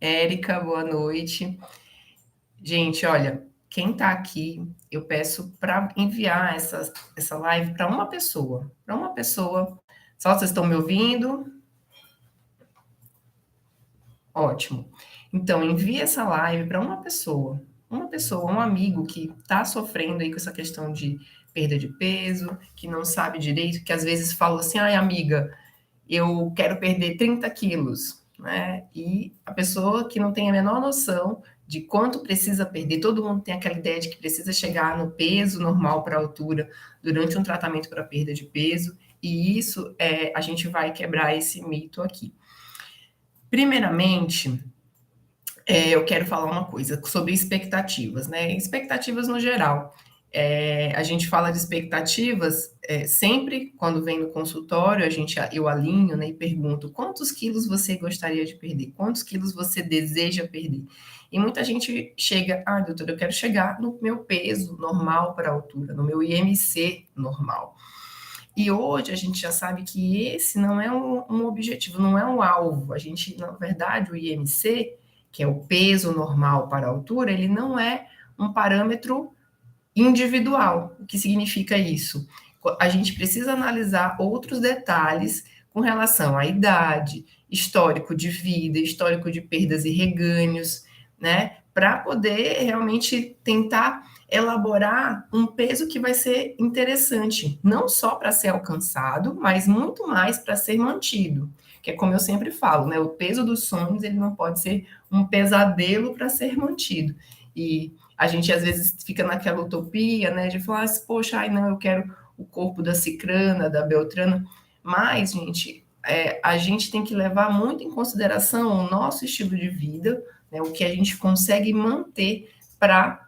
Érica, boa noite. Gente, olha, quem está aqui, eu peço para enviar essa live para uma pessoa. Para uma pessoa. Só vocês estão me ouvindo? Ótimo. Então, envie essa live para uma pessoa. Uma pessoa, um amigo que está sofrendo aí com essa questão de perda de peso, que não sabe direito, que às vezes fala assim, ai, amiga, eu quero perder 30 quilos, né? E a pessoa que não tem a menor noção de quanto precisa perder, todo mundo tem aquela ideia de que precisa chegar no peso normal para a altura durante um tratamento para perda de peso, e isso a gente vai quebrar esse mito aqui. Primeiramente, eu quero falar uma coisa sobre expectativas, né? Expectativas no geral. A gente fala de expectativas sempre quando vem no consultório, eu alinho, né, e pergunto quantos quilos você gostaria de perder, quantos quilos você deseja perder. E muita gente chega, doutora, eu quero chegar no meu peso normal para a altura, no meu IMC normal. E hoje a gente já sabe que esse não é um objetivo, não é um alvo. A gente, na verdade, o IMC, que é o peso normal para a altura, ele não é um parâmetro individual. O que significa isso? A gente precisa analisar outros detalhes com relação à idade, histórico de vida, histórico de perdas e reganhos, né? Para poder realmente tentar elaborar um peso que vai ser interessante, não só para ser alcançado, mas muito mais para ser mantido. Que é como eu sempre falo, né? O peso dos sonhos ele não pode ser um pesadelo para ser mantido. E a gente às vezes fica naquela utopia, né, de falar assim, poxa, ai não, eu quero o corpo da cicrana, da beltrana, mas, gente, a gente tem que levar muito em consideração o nosso estilo de vida, né, o que a gente consegue manter para,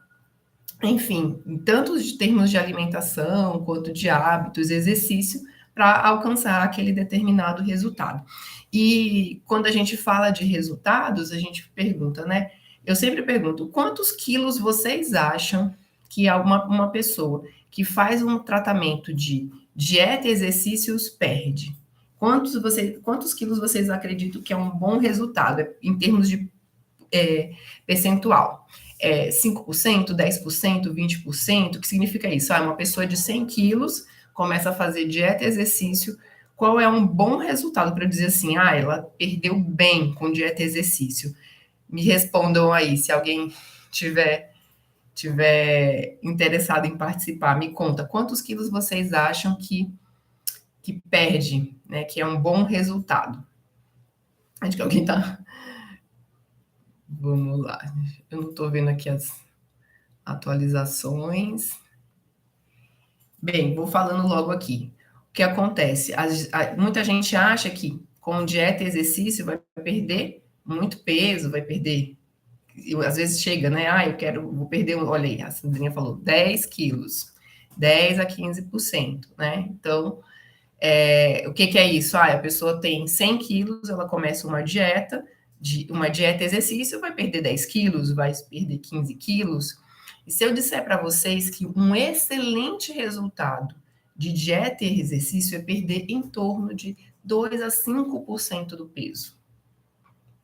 enfim, tanto em termos de alimentação, quanto de hábitos, exercício, para alcançar aquele determinado resultado. E quando a gente fala de resultados, a gente pergunta, né, eu sempre pergunto, quantos quilos vocês acham que uma pessoa que faz um tratamento de dieta e exercícios perde? Quantos quilos vocês acreditam que é um bom resultado em termos de percentual? 5%, 10%, 20%? O que significa isso? Uma pessoa de 100 quilos começa a fazer dieta e exercício, qual é um bom resultado para dizer assim, ela perdeu bem com dieta e exercício? Me respondam aí, se alguém tiver interessado em participar, me conta quantos quilos vocês acham que perde, né? Que é um bom resultado. Acho que alguém está. Vamos lá. Eu não estou vendo aqui as atualizações. Bem, vou falando logo aqui. O que acontece? Muita gente acha que com dieta e exercício vai perder muito peso, vai perder às vezes chega, né? Vou perder, olha aí, a Sandrinha falou 10 quilos, 10 a 15%, né? Então, o que é isso? A pessoa tem 100 quilos, ela começa uma dieta exercício, vai perder 10 quilos, vai perder 15 quilos. E se eu disser para vocês que um excelente resultado de dieta e exercício é perder em torno de 2 a 5% do peso.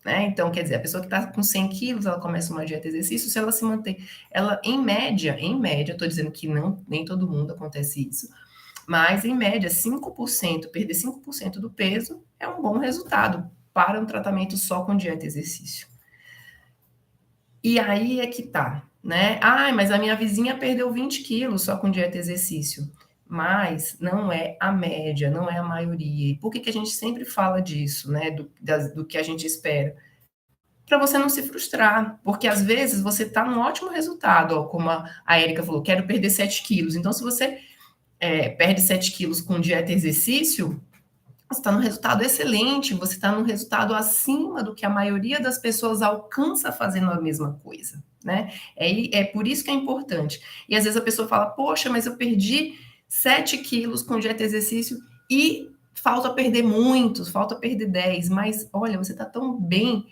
Né? Então, quer dizer, a pessoa que está com 100 quilos, ela começa uma dieta de exercício, se ela se manter, ela em média, estou dizendo que não, nem todo mundo acontece isso, mas em média, 5%, perder 5% do peso é um bom resultado para um tratamento só com dieta e exercício. E aí é que tá, né? Mas a minha vizinha perdeu 20 quilos só com dieta e exercício. Mas não é a média, não é a maioria. E por que a gente sempre fala disso, né? Do que a gente espera? Para você não se frustrar, porque às vezes você está num ótimo resultado, como a Érica falou, quero perder 7 quilos. Então, se você perde 7 quilos com dieta e exercício, você está num resultado excelente, você está num resultado acima do que a maioria das pessoas alcança fazendo a mesma coisa, né? É por isso que é importante. E às vezes a pessoa fala, poxa, mas eu perdi 7 quilos com dieta e exercício e falta perder muitos, falta perder 10, mas olha, você está tão bem,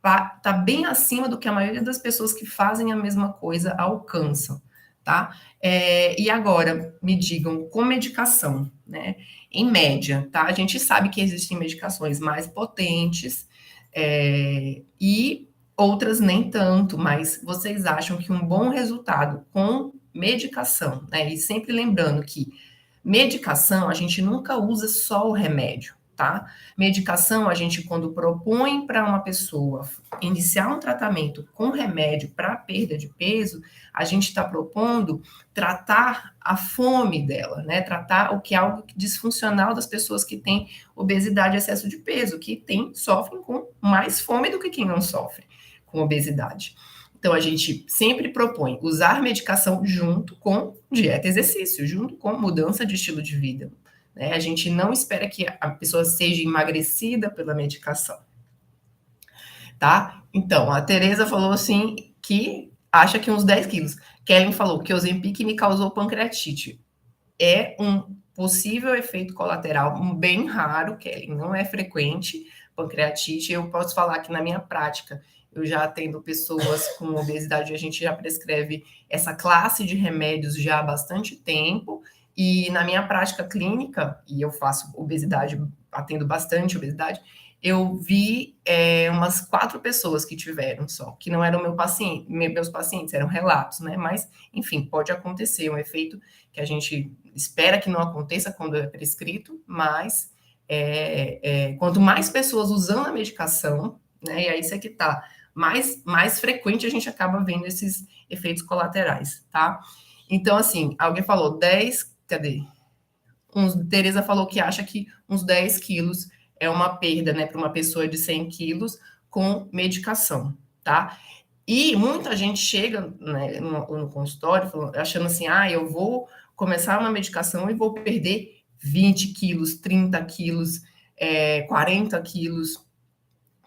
tá bem acima do que a maioria das pessoas que fazem a mesma coisa alcançam, tá? E agora, me digam, com medicação, né? Em média, tá? A gente sabe que existem medicações mais potentes e outras nem tanto, mas vocês acham que um bom resultado com medicação, né? E sempre lembrando que medicação, a gente nunca usa só o remédio, tá? Medicação, a gente, quando propõe para uma pessoa iniciar um tratamento com remédio para perda de peso, a gente está propondo tratar a fome dela, né? Tratar o que é algo disfuncional das pessoas que têm obesidade e excesso de peso, que sofrem com mais fome do que quem não sofre com obesidade. Então, a gente sempre propõe usar medicação junto com dieta e exercício, junto com mudança de estilo de vida. Né? A gente não espera que a pessoa seja emagrecida pela medicação. Tá? Então, a Tereza falou assim que acha que uns 10 quilos. Kellen falou que o Ozempic me causou pancreatite. É um possível efeito colateral bem raro, Kellen, não é frequente, pancreatite. Eu posso falar que na minha prática, eu já atendo pessoas com obesidade, a gente já prescreve essa classe de remédios já há bastante tempo, e na minha prática clínica, e eu faço obesidade, atendo bastante obesidade, eu vi umas 4 pessoas que tiveram só, que não eram meus pacientes, eram relatos, né? Mas, enfim, pode acontecer, um efeito que a gente espera que não aconteça quando é prescrito, mas quanto mais pessoas usando a medicação, né? E aí isso é que tá, mais frequente a gente acaba vendo esses efeitos colaterais, tá? Então, assim, alguém falou 10, cadê? Tereza falou que acha que uns 10 quilos é uma perda, né, para uma pessoa de 100 quilos com medicação, tá? E muita gente chega, né, no consultório achando assim, eu vou começar uma medicação e vou perder 20 quilos, 30 quilos, 40 quilos,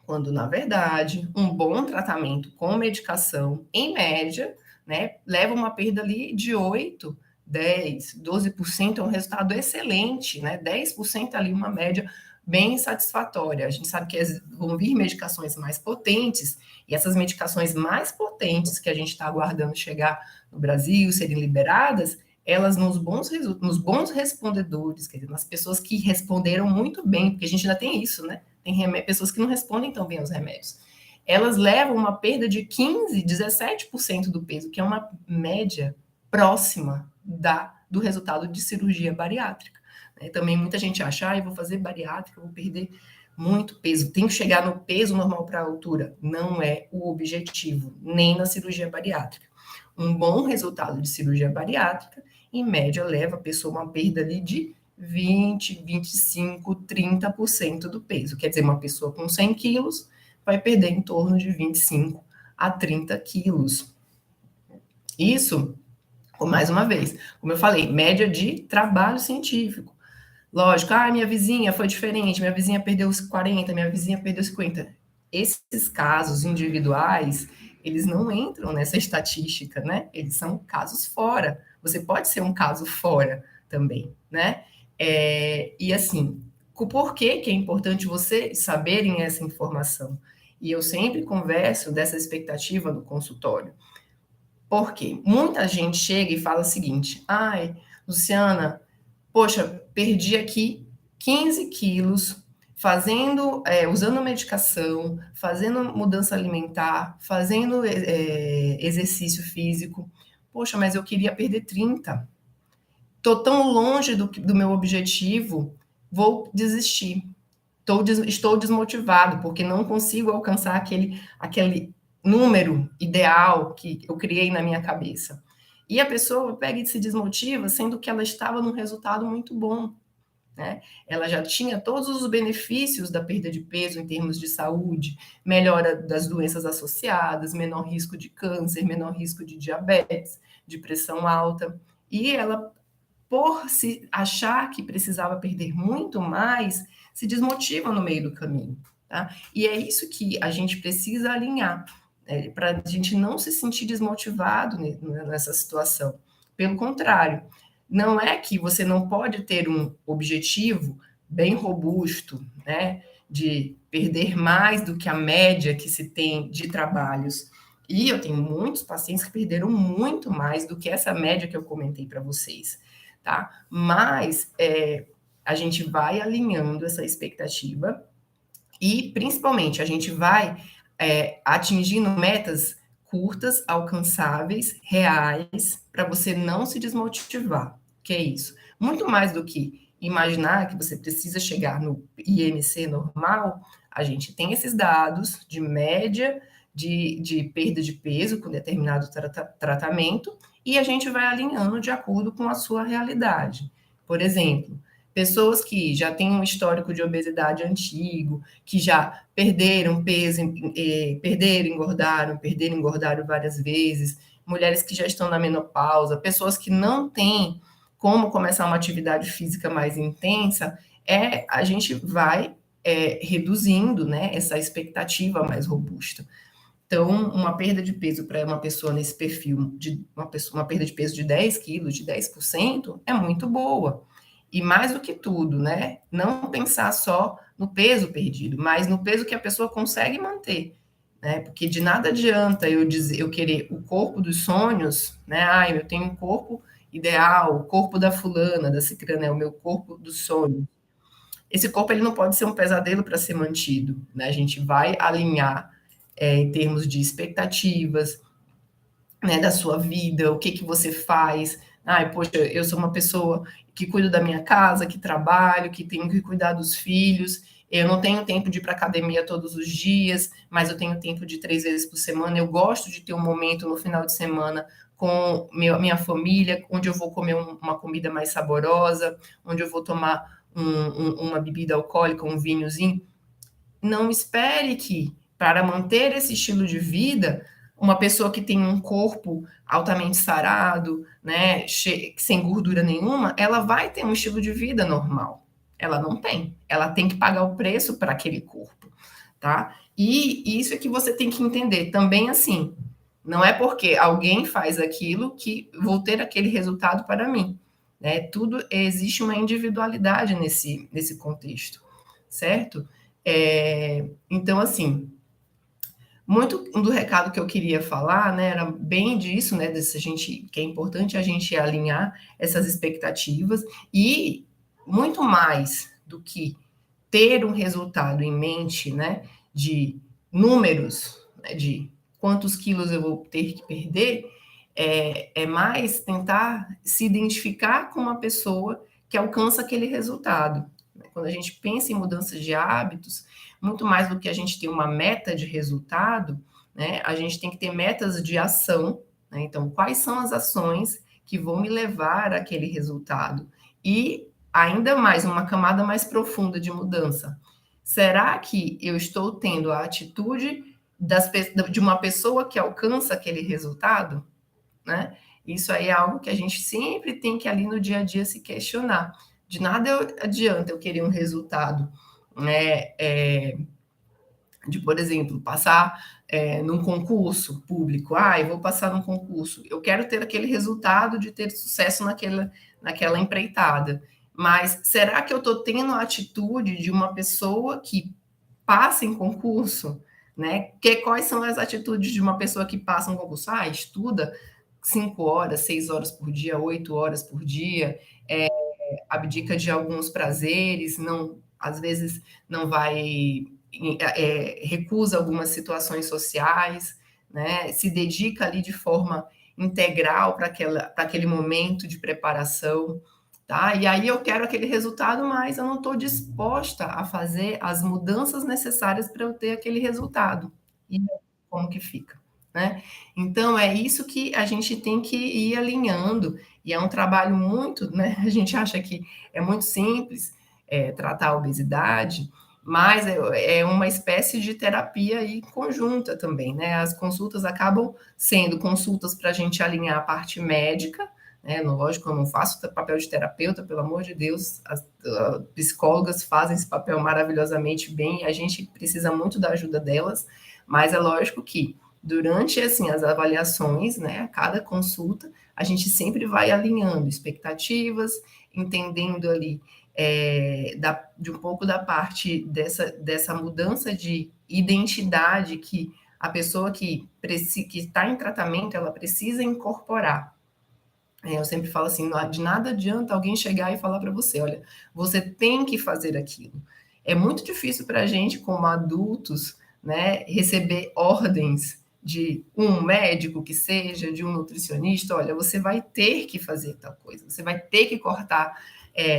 quando, na verdade, um bom tratamento com medicação, em média, né, leva uma perda ali de 8, 10, 12% é um resultado excelente, né? 10% ali uma média bem satisfatória. A gente sabe que vão vir medicações mais potentes, e essas medicações mais potentes que a gente está aguardando chegar no Brasil, serem liberadas, elas nos bons respondedores, quer dizer, nas pessoas que responderam muito bem, porque a gente ainda tem isso, né? Tem pessoas que não respondem tão bem aos remédios. Elas levam uma perda de 15, 17% do peso, que é uma média próxima do resultado de cirurgia bariátrica. Né? Também muita gente acha, eu vou fazer bariátrica, vou perder muito peso, tem que chegar no peso normal para a altura. Não é o objetivo, nem na cirurgia bariátrica. Um bom resultado de cirurgia bariátrica, em média, leva a pessoa a uma perda ali de 20, 25, 30% do peso. Quer dizer, uma pessoa com 100 quilos vai perder em torno de 25 a 30 quilos. Isso, mais uma vez, como eu falei, média de trabalho científico. Lógico, minha vizinha foi diferente, minha vizinha perdeu os 40, minha vizinha perdeu 50. Esses casos individuais, eles não entram nessa estatística, né? Eles são casos fora. Você pode ser um caso fora também, né? E assim, por que é importante vocês saberem essa informação? E eu sempre converso dessa expectativa no consultório. Porque muita gente chega e fala o seguinte: Luciana, poxa, perdi aqui 15 quilos usando medicação, fazendo mudança alimentar, fazendo exercício físico. Poxa, mas eu queria perder 30. Estou tão longe do meu objetivo, vou desistir. Estou desmotivado, porque não consigo alcançar aquele número ideal que eu criei na minha cabeça. E a pessoa pega e se desmotiva, sendo que ela estava num resultado muito bom. Né? Ela já tinha todos os benefícios da perda de peso em termos de saúde, melhora das doenças associadas, menor risco de câncer, menor risco de diabetes, de pressão alta. E ela, por se achar que precisava perder muito mais, se desmotiva no meio do caminho. Tá? E é isso que a gente precisa alinhar, para a gente não se sentir desmotivado nessa situação. Pelo contrário, não é que você não pode ter um objetivo bem robusto, né, de perder mais do que a média que se tem de trabalhos. E eu tenho muitos pacientes que perderam muito mais do que essa média que eu comentei para vocês, tá? Mas a gente vai alinhando essa expectativa e, principalmente, a gente vai atingindo metas curtas, alcançáveis, reais, para você não se desmotivar. Que é isso? Muito mais do que imaginar que você precisa chegar no IMC normal, a gente tem esses dados de média de perda de peso com determinado tratamento e a gente vai alinhando de acordo com a sua realidade. Por exemplo, pessoas que já têm um histórico de obesidade antigo, que já perderam peso, perderam, engordaram várias vezes, mulheres que já estão na menopausa, pessoas que não têm como começar uma atividade física mais intensa, a gente vai reduzindo, né, essa expectativa mais robusta. Então, uma perda de peso para uma pessoa nesse perfil, uma perda de peso de 10 quilos, de 10%, é muito boa. E mais do que tudo, né? Não pensar só no peso perdido, mas no peso que a pessoa consegue manter. Né? Porque de nada adianta eu querer o corpo dos sonhos, né? Ah, eu tenho um corpo ideal, o corpo da fulana, da cicrana, é o meu corpo dos sonhos. Esse corpo ele não pode ser um pesadelo para ser mantido. Né? A gente vai alinhar em termos de expectativas, né, da sua vida, o que, que você faz. Ai, poxa, eu sou uma pessoa que cuido da minha casa, que trabalho, que tenho que cuidar dos filhos. Eu não tenho tempo de ir para academia todos os dias, mas eu tenho tempo de 3 vezes por semana. Eu gosto de ter um momento no final de semana com minha família, onde eu vou comer uma comida mais saborosa, onde eu vou tomar uma bebida alcoólica, um vinhozinho. Não espere que, para manter esse estilo de vida, uma pessoa que tem um corpo altamente sarado, né, sem gordura nenhuma, ela vai ter um estilo de vida normal. Ela não tem. Ela tem que pagar o preço para aquele corpo, tá? E isso é que você tem que entender também assim. Não é porque alguém faz aquilo que vou ter aquele resultado para mim. Né? Tudo existe uma individualidade nesse contexto, certo? Então, assim, muito do recado que eu queria falar, né, era bem disso, né, desse gente, que é importante a gente alinhar essas expectativas e muito mais do que ter um resultado em mente, né, de números, né, de quantos quilos eu vou ter que perder, é mais tentar se identificar com uma pessoa que alcança aquele resultado. Quando a gente pensa em mudanças de hábitos, muito mais do que a gente ter uma meta de resultado, né, a gente tem que ter metas de ação. Né? Então, quais são as ações que vão me levar àquele resultado? E ainda mais, uma camada mais profunda de mudança. Será que eu estou tendo a atitude de uma pessoa que alcança aquele resultado? Né? Isso aí é algo que a gente sempre tem que ali no dia a dia se questionar. De nada adianta eu querer um resultado, né, de, por exemplo, passar num concurso público. Ah, eu vou passar num concurso. Eu quero ter aquele resultado de ter sucesso naquela empreitada. Mas será que eu estou tendo a atitude de uma pessoa que passa em concurso? Né? Quais são as atitudes de uma pessoa que passa um concurso? Ah, estuda 5 horas, 6 horas por dia, 8 horas por dia, abdica de alguns prazeres, não, às vezes não vai, recusa algumas situações sociais, né? Se dedica ali de forma integral para aquele momento de preparação. Tá? E aí eu quero aquele resultado, mas eu não estou disposta a fazer as mudanças necessárias para eu ter aquele resultado. E como que fica? Né? Então, é isso que a gente tem que ir alinhando, e é um trabalho muito, né? A gente acha que é muito simples tratar a obesidade, mas é uma espécie de terapia aí conjunta também, né? As consultas acabam sendo consultas para a gente alinhar a parte médica, né? Lógico, eu não faço papel de terapeuta, pelo amor de Deus, as psicólogas fazem esse papel maravilhosamente bem, e a gente precisa muito da ajuda delas, mas é lógico que durante assim as avaliações, né, a cada consulta, a gente sempre vai alinhando expectativas, entendendo ali de um pouco da parte dessa mudança de identidade que a pessoa que está em tratamento, ela precisa incorporar. Eu sempre falo assim, de nada adianta alguém chegar e falar para você, olha, você tem que fazer aquilo. É muito difícil para a gente, como adultos, né, receber ordens de um médico que seja, de um nutricionista, olha, você vai ter que fazer tal coisa, você vai ter que cortar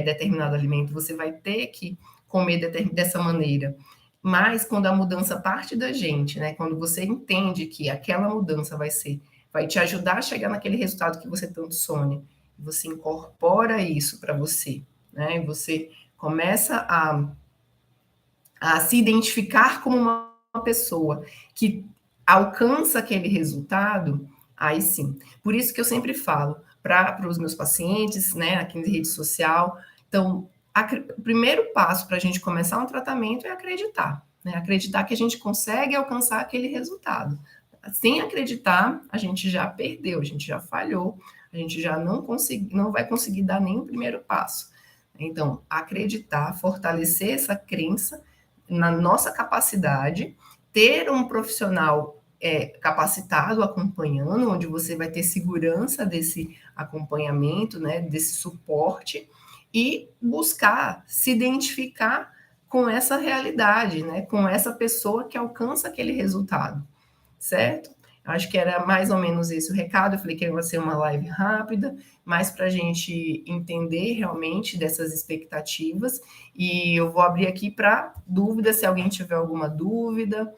determinado alimento, você vai ter que comer dessa maneira. Mas quando a mudança parte da gente, né, quando você entende que aquela mudança vai te ajudar a chegar naquele resultado que você tanto sonha, você incorpora isso para você, né, e você começa a se identificar como uma pessoa que alcança aquele resultado, aí sim. Por isso que eu sempre falo para os meus pacientes, né, aqui na rede social. Então, o primeiro passo para a gente começar um tratamento é acreditar, né? Acreditar que a gente consegue alcançar aquele resultado. Sem acreditar, a gente já perdeu, a gente já falhou, a gente já não vai conseguir dar nem o primeiro passo. Então, acreditar, fortalecer essa crença na nossa capacidade, ter um profissional capacitado acompanhando, onde você vai ter segurança desse acompanhamento, né, desse suporte, e buscar se identificar com essa realidade, né, com essa pessoa que alcança aquele resultado, certo? Acho que era mais ou menos esse o recado. Eu falei que ia ser uma live rápida, mas para a gente entender realmente dessas expectativas. E eu vou abrir aqui para dúvidas, se alguém tiver alguma dúvida.